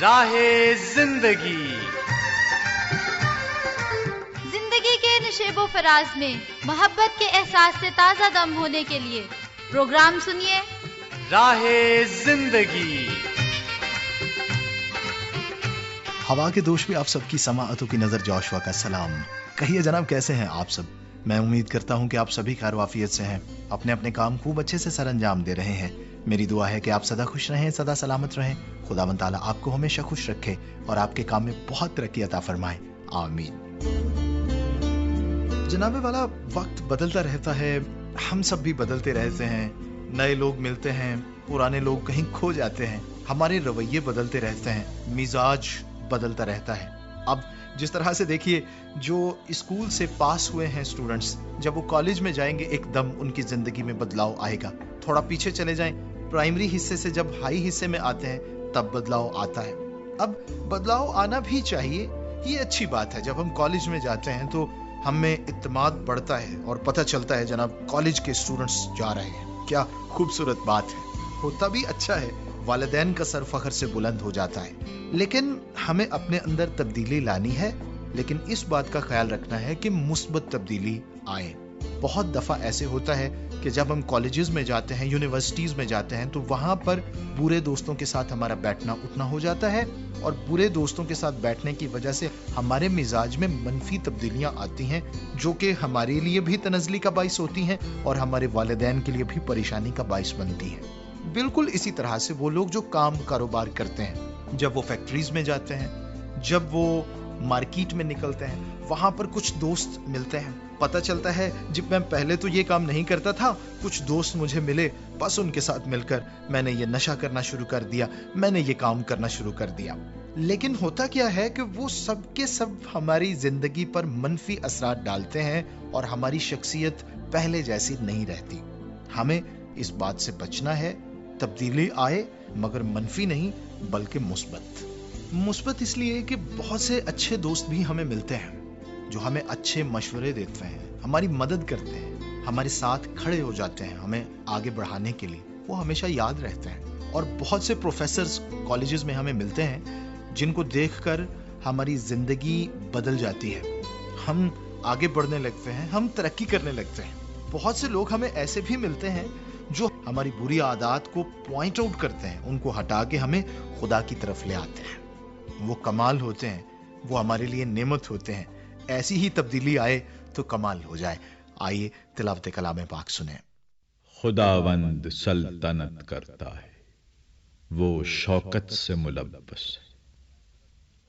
راہ زندگی زندگی کے نشیب و فراز میں محبت کے احساس سے تازہ دم ہونے کے لیے پروگرام سنیے راہ زندگی۔ ہوا کے دوش پہ آپ سب کی سماعتوں کی نظر جوشوا کا سلام۔ کہیے جناب، کیسے ہیں آپ سب؟ میں امید کرتا ہوں کہ آپ سبھی خیر وافیت سے ہیں، اپنے اپنے کام خوب اچھے سے سر انجام دے رہے ہیں۔ میری دعا ہے کہ آپ سدا خوش رہیں، سدا سلامت رہیں، خداوند تعالیٰ آپ کو ہمیشہ خوش رکھے اور آپ کے کام میں بہت ترقی عطا فرمائے، آمین۔ جناب والا، وقت بدلتا رہتا ہے، ہم سب بھی بدلتے رہتے ہیں، نئے لوگ ملتے ہیں، پرانے لوگ کہیں کھو جاتے ہیں، ہمارے رویے بدلتے رہتے ہیں، مزاج بدلتا رہتا ہے۔ اب جس طرح سے دیکھیے، جو اسکول سے پاس ہوئے ہیں اسٹوڈنٹس، جب وہ کالج میں جائیں گے ایک دم ان کی زندگی میں بدلاؤ آئے گا۔ تھوڑا پیچھے چلے جائیں، پرائمری حصے سے جب ہائی حصے میں آتے ہیں تب بدلاؤ آتا ہے۔ اب بدلاؤ آنا بھی چاہیے، یہ اچھی بات ہے۔ جب ہم کالج میں جاتے ہیں تو ہمیں اعتماد بڑھتا ہے اور پتہ چلتا ہے جناب کالج کے اسٹوڈنٹس جا رہے ہیں، کیا خوبصورت بات ہے، ہوتا بھی اچھا ہے، والدین کا سر فخر سے بلند ہو جاتا ہے۔ لیکن ہمیں اپنے اندر تبدیلی لانی ہے، لیکن اس بات کا خیال رکھنا ہے کہ مثبت تبدیلی آئے۔ بہت دفعہ ایسے ہوتا ہے کہ جب ہم کالجز میں جاتے ہیں، یونیورسٹیز میں جاتے ہیں، تو وہاں پر برے دوستوں کے ساتھ ہمارا بیٹھنا اٹھنا ہو جاتا ہے، اور برے دوستوں کے ساتھ بیٹھنے کی وجہ سے ہمارے مزاج میں منفی تبدیلیاں آتی ہیں، جو کہ ہمارے لیے بھی تنزلی کا باعث ہوتی ہیں اور ہمارے والدین کے لیے بھی پریشانی کا باعث بنتی ہیں۔ بالکل اسی طرح سے وہ لوگ جو کام کاروبار کرتے ہیں، جب وہ فیکٹریز میں جاتے ہیں، جب وہ مارکیٹ میں نکلتے ہیں، وہاں پر کچھ دوست ملتے ہیں، پتہ چلتا ہے جب میں پہلے تو یہ کام نہیں کرتا تھا، کچھ دوست مجھے ملے، بس ان کے ساتھ مل کر میں نے یہ نشہ کرنا شروع کر دیا، میں نے یہ کام کرنا شروع کر دیا۔ لیکن ہوتا کیا ہے کہ وہ سب کے سب ہماری زندگی پر منفی اثرات ڈالتے ہیں اور ہماری شخصیت پہلے جیسی نہیں رہتی۔ ہمیں اس بات سے بچنا ہے، تبدیلی آئے مگر منفی نہیں بلکہ مثبت۔ مثبت اس لیے کہ بہت سے اچھے دوست بھی ہمیں ملتے ہیں جو ہمیں اچھے مشورے دیتے ہیں، ہماری مدد کرتے ہیں، ہمارے ساتھ کھڑے ہو جاتے ہیں ہمیں آگے بڑھانے کے لیے، وہ ہمیشہ یاد رہتے ہیں۔ اور بہت سے پروفیسرز کالجز میں ہمیں ملتے ہیں جن کو دیکھ کر ہماری زندگی بدل جاتی ہے، ہم آگے بڑھنے لگتے ہیں، ہم ترقی کرنے لگتے ہیں۔ بہت سے لوگ ہمیں ایسے بھی ملتے ہیں جو ہماری بری عادات کو پوائنٹ آؤٹ کرتے ہیں، ان کو ہٹا کے ہمیں خدا کی طرف لے آتے ہیں۔ وہ کمال ہوتے ہیں، وہ ہمارے لیے نعمت ہوتے ہیں۔ ایسی ہی تبدیلی آئے تو کمال ہو جائے۔ آئیے تلاوت کلام پاک سنیں۔ خداوند سلطنت کرتا ہے، وہ شوکت سے ملبس ہے،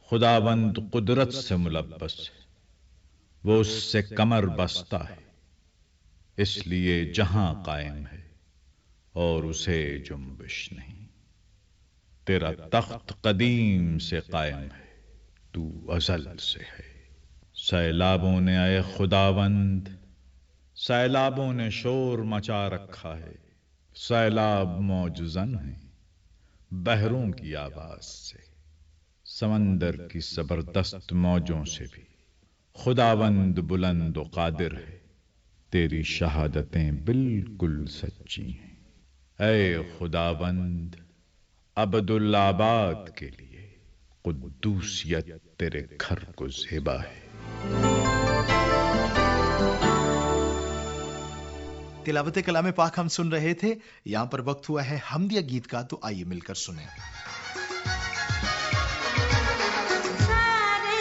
خداوند قدرت سے ملبس ہے، وہ اس سے کمر بستہ ہے، اس لیے جہاں قائم ہے اور اسے جنبش نہیں۔ تیرا تخت قدیم سے قائم ہے، تو ازل سے ہے۔ سیلابوں نے اے خداوند، سیلابوں نے شور مچا رکھا ہے، سیلاب موج زن ہیں بحروں کی آواز سے، سمندر کی زبردست موجوں سے بھی۔ خداوند بلند و قادر ہے، تیری شہادتیں بالکل سچی ہیں۔ اے خداوند، عبدالآباد کے لیے قدوسیت تیرے گھر کو زیبا ہے۔ تلاوت کلام پاک ہم سن رہے تھے، یہاں پر وقت ہوا ہے حمدیہ گیت کا، تو آئیے مل کر سنیں۔ سارے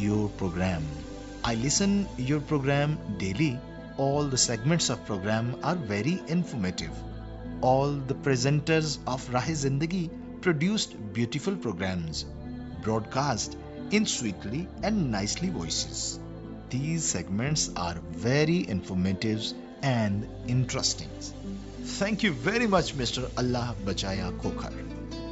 your program. I listen your program daily. All the segments of program are very informative. All the presenters of Rahe Zindagi produced beautiful programs, broadcast in sweetly and nicely voices. These segments are very informative and interesting. Thank you very much, Mr. Allah Bachaya Khokhar.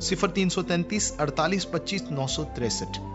0333 48 25 963।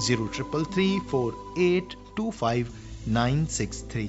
0333 48 25 963।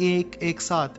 117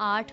8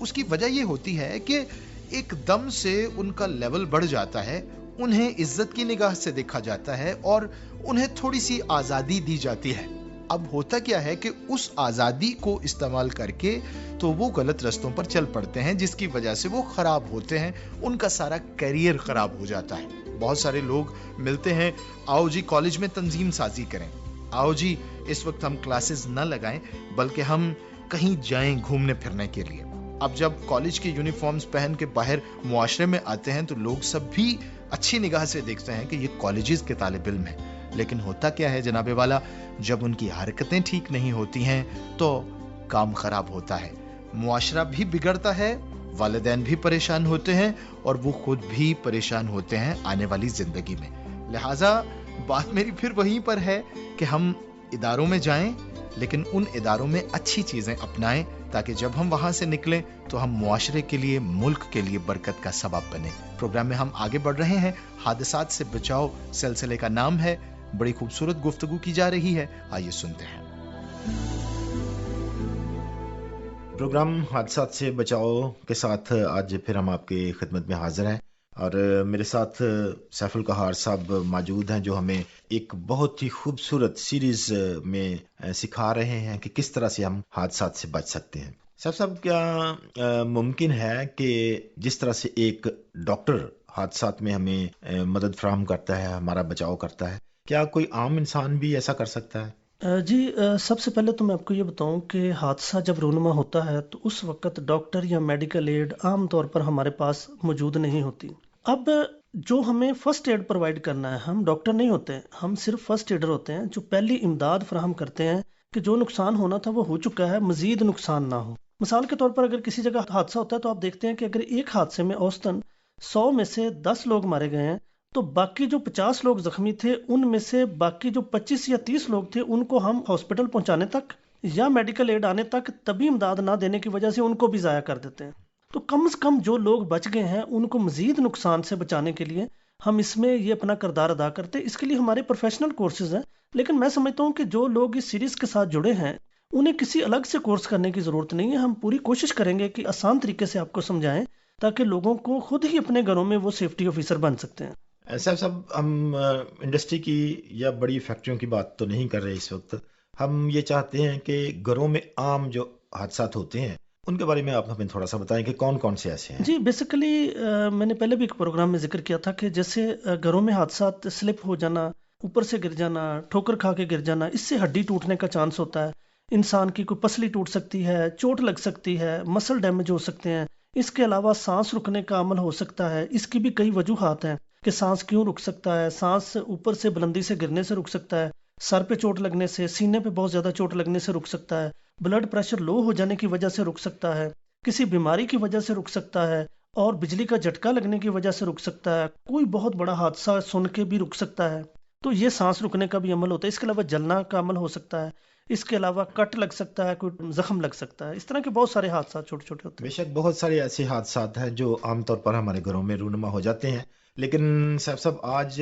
اس کی وجہ یہ ہوتی ہے کہ ایک دم سے ان کا level بڑھ جاتا ہے، انہیں عزت کی نگاہ سے دیکھا جاتا ہے اور انہیں تھوڑی سی آزادی دی جاتی ہے۔ اب ہوتا کیا ہے کہ اس آزادی کو استعمال کر کے تو وہ غلط رستوں پر چل پڑتے ہیں، جس کی وجہ سے وہ خراب ہوتے ہیں، ان کا سارا کیریئر خراب ہو جاتا ہے۔ بہت سارے لوگ ملتے ہیں، آؤ جی کالج میں تنظیم سازی کریں، آؤ جی اس وقت ہم کلاسز نہ لگائیں بلکہ ہم کہیں جائیں گھومنے پھرنے کے لیے۔ اب جب کالج کی یونیفارمز پہن کے باہر معاشرے میں آتے ہیں تو لوگ سب بھی اچھی نگاہ سے دیکھتے ہیں کہ یہ کالجز کے طالب علم ہیں، لیکن ہوتا کیا ہے جناب والا، جب ان کی حرکتیں ٹھیک نہیں ہوتی ہیں تو کام خراب ہوتا ہے، معاشرہ بھی بگڑتا ہے، والدین بھی پریشان ہوتے ہیں اور وہ خود بھی پریشان ہوتے ہیں آنے والی زندگی میں۔ لہٰذا بات میری پھر وہیں پر ہے کہ ہم اداروں میں جائیں لیکن ان اداروں میں اچھی چیزیں اپنائیں تاکہ جب ہم وہاں سے نکلیں تو ہم معاشرے کے لیے، ملک کے لیے برکت کا سبب بنیں۔ پروگرام میں ہم آگے بڑھ رہے ہیں، حادثات سے بچاؤ سلسلے کا نام ہے، بڑی خوبصورت گفتگو کی جا رہی ہے، آئیے سنتے ہیں۔ پروگرام حادثات سے بچاؤ کے ساتھ آج پھر ہم آپ کی خدمت میں حاضر ہیں اور میرے ساتھ سیف القہار صاحب موجود ہیں جو ہمیں ایک بہت ہی خوبصورت سیریز میں سکھا رہے ہیں کہ کس طرح سے ہم حادثات سے بچ سکتے ہیں۔ سیف صاحب، کیا ممکن ہے کہ جس طرح سے ایک ڈاکٹر حادثات میں ہمیں مدد فراہم کرتا ہے، ہمارا بچاؤ کرتا ہے، کیا کوئی عام انسان بھی ایسا کر سکتا ہے؟ جی، سب سے پہلے تو میں آپ کو یہ بتاؤں کہ حادثہ جب رونما ہوتا ہے تو اس وقت ڈاکٹر یا میڈیکل ایڈ عام طور پر ہمارے پاس موجود نہیں ہوتی۔ اب جو ہمیں فرسٹ ایڈ پرووائڈ کرنا ہے، ہم ڈاکٹر نہیں ہوتے، ہم صرف فرسٹ ایڈر ہوتے ہیں جو پہلی امداد فراہم کرتے ہیں کہ جو نقصان ہونا تھا وہ ہو چکا ہے، مزید نقصان نہ ہو۔ مثال کے طور پر اگر کسی جگہ حادثہ ہوتا ہے تو آپ دیکھتے ہیں کہ اگر ایک حادثے میں اوسطاً 100 میں سے 10 لوگ مارے گئے ہیں تو باقی جو 50 لوگ زخمی تھے ان میں سے باقی جو 25 یا 30 لوگ تھے ان کو ہم ہاسپٹل پہنچانے تک یا میڈیکل ایڈ آنے تک طبی امداد نہ دینے کی وجہ سے ان کو بھی ضائع کر دیتے ہیں۔ تو کم از کم جو لوگ بچ گئے ہیں ان کو مزید نقصان سے بچانے کے لیے ہم اس میں یہ اپنا کردار ادا کرتے ہیں۔ اس کے لیے ہمارے پروفیشنل کورسز ہیں، لیکن میں سمجھتا ہوں کہ جو لوگ اس سیریز کے ساتھ جڑے ہیں انہیں کسی الگ سے کورس کرنے کی ضرورت نہیں ہے۔ ہم پوری کوشش کریں گے کہ آسان طریقے سے آپ کو سمجھائیں تاکہ لوگوں کو خود ہی اپنے گھروں میں وہ سیفٹی آفیسر بن سکتے ہیں۔ صاحب ہم انڈسٹری کی یا بڑی فیکٹریوں کی بات تو نہیں کر رہے اس وقت، ہم یہ چاہتے ہیں کہ گھروں میں عام جو حادثات ہوتے ہیں ان کے بارے میں آپ ہمیں تھوڑا سا بتائیں کہ کون کون سے ایسے ہیں۔ جی، بیسیکلی میں نے پہلے بھی ایک پروگرام میں ذکر کیا تھا کہ جیسے گھروں میں حادثات، سلپ ہو جانا، اوپر سے گر جانا، ٹھوکر کھا کے گر جانا، اس سے ہڈی ٹوٹنے کا چانس ہوتا ہے، انسان کی کوئی پسلی ٹوٹ سکتی ہے، چوٹ لگ سکتی ہے، مسل ڈیمیج ہو سکتے ہیں۔ اس کے علاوہ سانس رکنے کا عمل ہو سکتا ہے، اس کی بھی کئی وجوہات ہیں کہ سانس کیوں رک سکتا ہے۔ سانس اوپر سے بلندی سے گرنے سے رک سکتا ہے، سر پہ چوٹ لگنے سے، سینے پہ بہت زیادہ چوٹ لگنے سے رک سکتا ہے، بلڈ پریشر لو ہو جانے کی وجہ سے رک سکتا ہے، کسی بیماری کی وجہ سے رک سکتا ہے، اور بجلی کا جھٹکا لگنے کی وجہ سے رک سکتا ہے، کوئی بہت بڑا حادثہ سن کے بھی رک سکتا ہے۔ تو یہ سانس رکنے کا بھی عمل ہوتا ہے۔ اس کے علاوہ جلنا کا عمل ہو سکتا ہے، اس کے علاوہ کٹ لگ سکتا ہے، کوئی زخم لگ سکتا ہے۔ اس طرح کے بہت سارے حادثات چھوٹے چھوٹے ہوتے ہیں۔ بے شک بہت سارے ایسے حادثات ہیں جو عام طور پر ہمارے گھروں میں رونما ہو جاتے ہیں، لیکن صاحب آج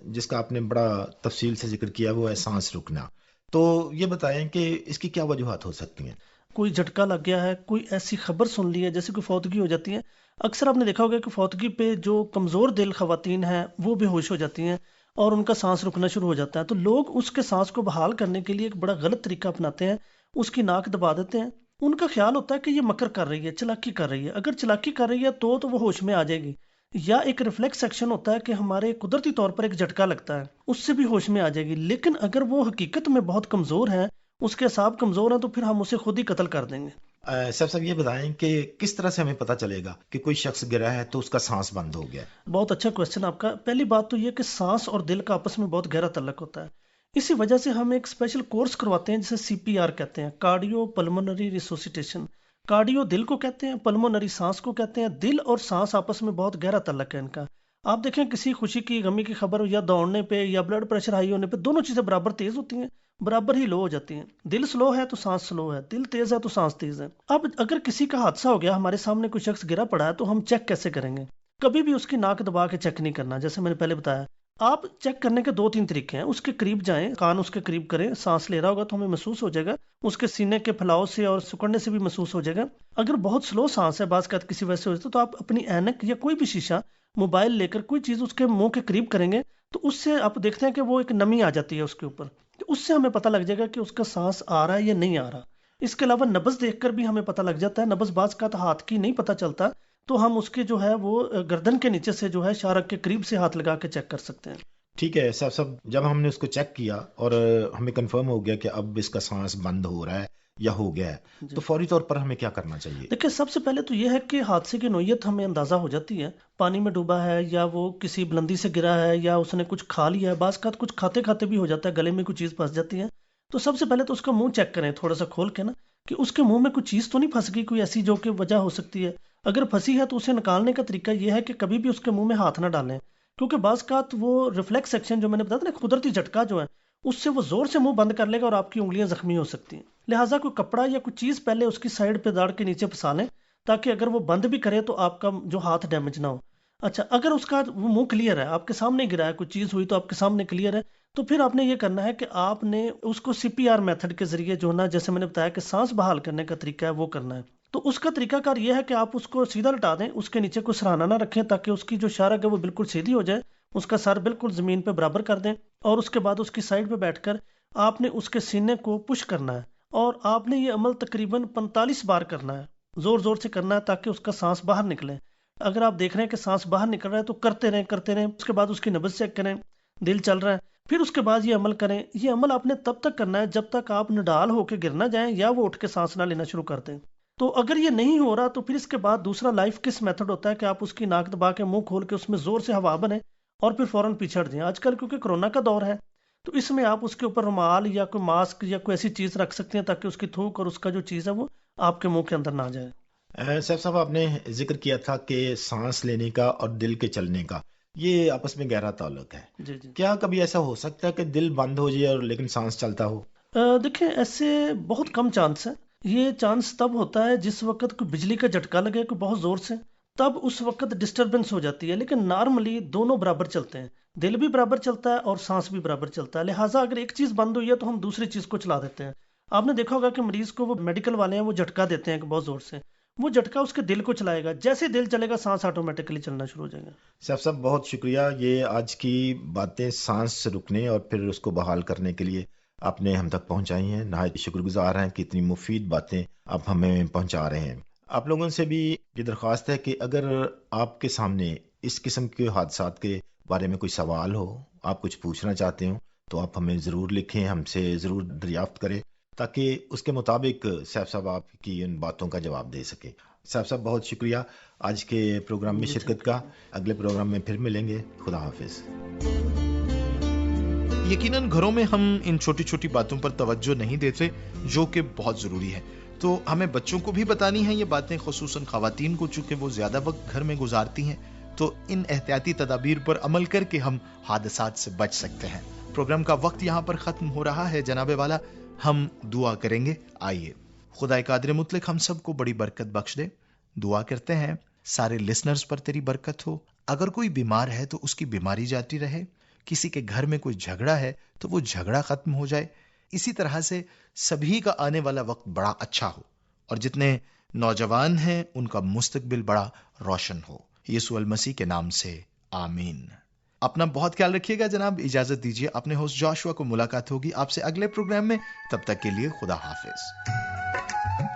جس کا آپ نے بڑا تفصیل سے ذکر کیا وہ ہے سانس رکنا۔ تو یہ بتائیں کہ اس کی کیا وجوہات ہو سکتی ہیں؟ کوئی جھٹکا لگ گیا ہے، کوئی ایسی خبر سن لی ہے، جیسے کوئی فوتگی ہو جاتی ہے۔ اکثر آپ نے دیکھا ہوگا کہ فوتگی پہ جو کمزور دل خواتین ہیں وہ بے ہوش ہو جاتی ہیں اور ان کا سانس رکنا شروع ہو جاتا ہے۔ تو لوگ اس کے سانس کو بحال کرنے کے لیے ایک بڑا غلط طریقہ اپناتے ہیں، اس کی ناک دبا دیتے ہیں۔ ان کا خیال ہوتا ہے کہ یہ مکر کر رہی ہے، چلاکی کر رہی ہے۔ اگر چلاکی کر رہی ہے تو وہ ہوش میں آ جائے گی، یا ایک ریفلیکس ایکشن ہوتا ہے کہ ہمارے قدرتی طور پر ایک جھٹکا لگتا ہے، اس سے بھی ہوش میں آ جائے گی۔ لیکن اگر وہ حقیقت میں بہت کمزور ہے، اس کے اعصاب کمزور ہیں، تو پھر ہم اسے خود ہی قتل کر دیں گے۔ صاحب یہ بتائیں کہ کس طرح سے ہمیں پتہ چلے گا کہ کوئی شخص گرا ہے تو اس کا سانس بند ہو گیا؟ بہت اچھا کوشچن آپ کا۔ پہلی بات تو یہ کہ سانس اور دل کا آپس میں بہت گہرا تعلق ہوتا ہے، اسی وجہ سے ہم ایک اسپیشل کورس کرواتے ہیں جسے CPR کہتے ہیں، کارڈیو پلمونری ریسوسیٹیشن۔ کارڈیو دل کو کہتے ہیں، پلمونری سانس کو کہتے ہیں۔ دل اور سانس آپس میں بہت گہرا تعلق ہے ان کا۔ آپ دیکھیں کسی خوشی کی، غمی کی خبر یا دوڑنے پہ یا بلڈ پریشر ہائی ہونے پہ دونوں چیزیں برابر تیز ہوتی ہیں، برابر ہی لو ہو جاتی ہیں۔ دل سلو ہے تو سانس سلو ہے، دل تیز ہے تو سانس تیز ہے۔ اب اگر کسی کا حادثہ ہو گیا، ہمارے سامنے کوئی شخص گرا پڑا ہے، تو ہم چیک کیسے کریں گے؟ کبھی بھی اس کی ناک دبا کے چیک نہیں کرنا، جیسے میں نے پہلے بتایا۔ آپ چیک کرنے کے 2-3 طریقے ہیں۔ اس کے قریب جائیں، کان اس کے قریب کریں، سانس لے رہا ہوگا تو ہمیں محسوس ہو جائے گا، اس کے سینے کے پھیلاؤ سے اور سکڑنے سے بھی محسوس ہو جائے گا. اگر بہت سلو سانس ہے بعض کا کسی وجہ سے ہو جاتا ہے تو آپ اپنی اینک یا کوئی بھی شیشہ موبائل لے کر کوئی چیز اس کے منہ کے قریب کریں گے تو اس سے آپ دیکھتے ہیں کہ وہ ایک نمی آ جاتی ہے اس کے اوپر. اس سے ہمیں پتہ لگ جائے گا کہ اس کا سانس آ رہا ہے یا نہیں آ رہا. اس کے علاوہ نبض دیکھ کر بھی ہمیں پتہ لگ جاتا ہے. نبض بعض کا ہاتھ کی نہیں پتہ چلتا تو ہم اس کے جو ہے وہ گردن کے نیچے سے جو ہے شارک کے قریب سے ہاتھ لگا کے چیک کر سکتے ہیں. ٹھیک ہے صاحب جب ہم نے اس کو چیک کیا اور ہمیں کنفرم ہو گیا کہ اب اس کا سانس بند ہو رہا ہے یا ہو گیا ہے تو فوری طور پر ہمیں کیا کرنا چاہیے؟ دیکھیں سب سے پہلے تو یہ ہے کہ حادثے کی نوعیت ہمیں اندازہ ہو جاتی ہے. پانی میں ڈوبا ہے یا وہ کسی بلندی سے گرا ہے یا اس نے کچھ کھا لیا ہے. بعض کا کچھ کھاتے کھاتے بھی ہو جاتا ہے, گلے میں کوئی چیز پھنس جاتی ہے. تو سب سے پہلے تو اس کا منہ چیک کریں تھوڑا سا کھول کے نا کہ اس کے منہ میں کوئی چیز تو نہیں پھنس گئی, کوئی ایسی جو کہ وجہ ہو سکتی ہے. اگر پھنسی ہے تو اسے نکالنے کا طریقہ یہ ہے کہ کبھی بھی اس کے منہ میں ہاتھ نہ ڈالیں, کیونکہ بعض کا وہ ریفلیکس ایکشن جو میں نے بتایا نا قدرتی جھٹکا جو ہے اس سے وہ زور سے منہ بند کر لے گا اور آپ کی انگلیاں زخمی ہو سکتی ہیں. لہٰذا کوئی کپڑا یا کوئی چیز پہلے اس کی سائڈ پہ داڑھ کے نیچے پھنسا لیں تاکہ اگر وہ بند بھی کرے تو آپ کا جو ہاتھ ڈیمیج نہ ہو. اچھا اگر اس کا وہ منہ کلیئر ہے, آپ کے سامنے گرا ہے, کوئی چیز ہوئی تو آپ کے سامنے کلیئر ہے, تو پھر آپ نے یہ کرنا ہے کہ آپ نے اس کو CPR میتھڈ کے ذریعے جو نا جیسے میں نے بتایا کہ سانس بحال کرنے کا طریقہ ہے وہ کرنا ہے. تو اس کا طریقہ کار یہ ہے کہ آپ اس کو سیدھا لٹا دیں, اس کے نیچے کوئی سرہانہ نہ رکھیں تاکہ اس کی جو شارک ہے وہ بالکل سیدھی ہو جائے, اس کا سر بالکل زمین پہ برابر کر دیں اور اس کے بعد اس کی سائڈ پہ بیٹھ کر آپ نے اس کے سینے کو پش کرنا ہے اور آپ نے یہ عمل تقریباً 45 بار کرنا ہے, زور زور سے کرنا ہے تاکہ اس کا سانس باہر نکلے. اگر آپ دیکھ رہے ہیں کہ سانس باہر نکل رہا ہے تو کرتے رہیں. اس کے بعد اس کی نبض چیک کریں, دل چل رہا ہے, پھر اس کے بعد یہ عمل کریں. یہ عمل آپ نے تب تک کرنا ہے جب تک آپ نڈال ہو کے گر نہ جائیں یا وہ اٹھ کے سانس نہ لینا شروع کر دیں. تو اگر یہ نہیں ہو رہا تو پھر اس کے بعد دوسرا لائف کس میتھڈ ہوتا ہے کہ آپ اس کی ناک دبا کے منہ کھول کے اس میں زور سے ہوا بنے اور پھر فوراً پیچھے ہٹ جائیں. آج کل کیونکہ کرونا کا دور ہے تو اس میں آپ اس کے اوپر رومال یا کوئی ماسک یا کوئی ایسی چیز رکھ سکتے ہیں تاکہ اس کی تھوک اور اس کا جو چیز ہے وہ آپ کے منہ کے اندر نہ جائے. صاحب آپ نے ذکر کیا تھا کہ سانس لینے کا اور دل کے چلنے کا یہ آپس میں گہرا تعلق ہے. جی. کیا کبھی ایسا ہو سکتا ہے کہ دل بند ہو جائے اور لیکن سانس چلتا ہو؟ دیکھیں ایسے بہت کم چانس ہے. یہ چانس تب ہوتا ہے جس وقت کوئی بجلی کا جھٹکا لگے کوئی بہت زور سے, تب اس وقت ڈسٹربنس ہو جاتی ہے. لیکن نارملی دونوں برابر چلتے ہیں, دل بھی برابر چلتا ہے اور سانس بھی برابر چلتا ہے. لہٰذا اگر ایک چیز بند ہوئی ہے تو ہم دوسری چیز کو چلا دیتے ہیں. آپ نے دیکھا ہوگا کہ مریض کو وہ میڈیکل والے ہیں وہ جھٹکا دیتے ہیں کہ بہت زور سے, وہ جھٹکا اس کے دل کو چلائے گا, جیسے دل چلے گا سانس آٹومیٹکلی چلنا شروع ہو جائے گا. صاحب بہت شکریہ. یہ آج کی باتیں سانس رکنے اور پھر اس کو بحال کرنے کے لیے آپ نے ہم تک پہنچائی ہیں. نہایت شکر گزار ہیں کہ اتنی مفید باتیں آپ ہمیں پہنچا رہے ہیں. آپ لوگوں سے بھی یہ درخواست ہے کہ اگر آپ کے سامنے اس قسم کے حادثات کے بارے میں کوئی سوال ہو, آپ کچھ پوچھنا چاہتے ہوں تو آپ ہمیں ضرور لکھیں, ہم سے ضرور دریافت کریں تاکہ اس کے مطابق صاحب آپ کی ان باتوں کا جواب دے سکیں. صاحب بہت شکریہ آج کے پروگرام میں شرکت کا. اگلے پروگرام میں پھر ملیں گے. خدا حافظ. یقیناً گھروں میں ہم ان چھوٹی چھوٹی باتوں پر توجہ نہیں دیتے جو کہ بہت ضروری ہے, تو ہمیں بچوں کو بھی بتانی ہیں یہ باتیں, خصوصاً خواتین کو, چونکہ وہ زیادہ وقت گھر میں گزارتی ہیں. تو ان احتیاطی تدابیر پر عمل کر کے ہم حادثات سے بچ سکتے ہیں. پروگرام کا وقت یہاں پر ختم ہو رہا ہے جناب والا. ہم دعا کریں گے. آئیے خدا قادر مطلق ہم سب کو بڑی برکت بخش دے. دعا کرتے ہیں سارے لسنرز پر تیری برکت ہو. اگر کوئی بیمار ہے تو اس کی بیماری جاتی رہے, کسی کے گھر میں کوئی جھگڑا ہے تو وہ جھگڑا ختم ہو جائے. اسی طرح سے سبھی کا آنے والا وقت بڑا اچھا ہو اور جتنے نوجوان ہیں ان کا مستقبل بڑا روشن ہو. یسوع المسیح کے نام سے آمین. اپنا بہت خیال رکھیے گا جناب. اجازت دیجیے, اپنے ہوسٹ جاشوا کو ملاقات ہوگی آپ سے اگلے پروگرام میں. تب تک کے لیے خدا حافظ.